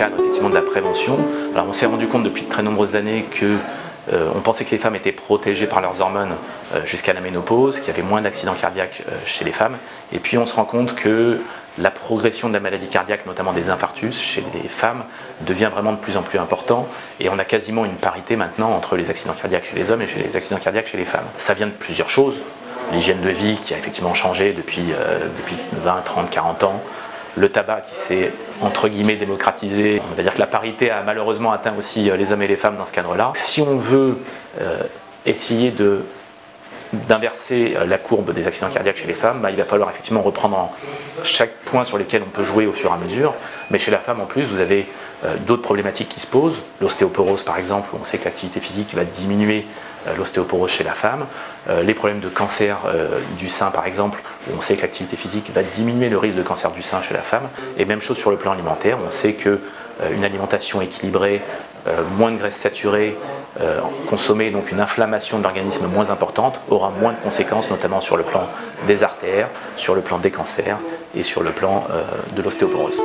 cadre effectivement de la prévention. Alors on s'est rendu compte depuis de très nombreuses années que on pensait que les femmes étaient protégées par leurs hormones jusqu'à la ménopause, qu'il y avait moins d'accidents cardiaques chez les femmes. Et puis on se rend compte que la progression de la maladie cardiaque, notamment des infarctus chez les femmes, devient vraiment de plus en plus important. Et on a quasiment une parité maintenant entre les accidents cardiaques chez les hommes et les accidents cardiaques chez les femmes. Ça vient de plusieurs choses. L'hygiène de vie qui a effectivement changé depuis 20, 30, 40 ans. Le tabac qui s'est entre guillemets démocratisé. On va dire que la parité a malheureusement atteint aussi les hommes et les femmes dans ce cadre-là. Si on veut essayer d'inverser la courbe des accidents cardiaques chez les femmes, il va falloir effectivement reprendre chaque point sur lequel on peut jouer au fur et à mesure. Mais chez la femme en plus, vous avez d'autres problématiques qui se posent. L'ostéoporose par exemple, où on sait que l'activité physique va diminuer l'ostéoporose chez la femme. Les problèmes de cancer du sein par exemple, où on sait que l'activité physique va diminuer le risque de cancer du sein chez la femme. Et même chose sur le plan alimentaire, on sait qu'une alimentation équilibrée, moins de graisses saturées, consommer donc une inflammation de l'organisme moins importante aura moins de conséquences, notamment sur le plan des artères, sur le plan des cancers et sur le plan de l'ostéoporose.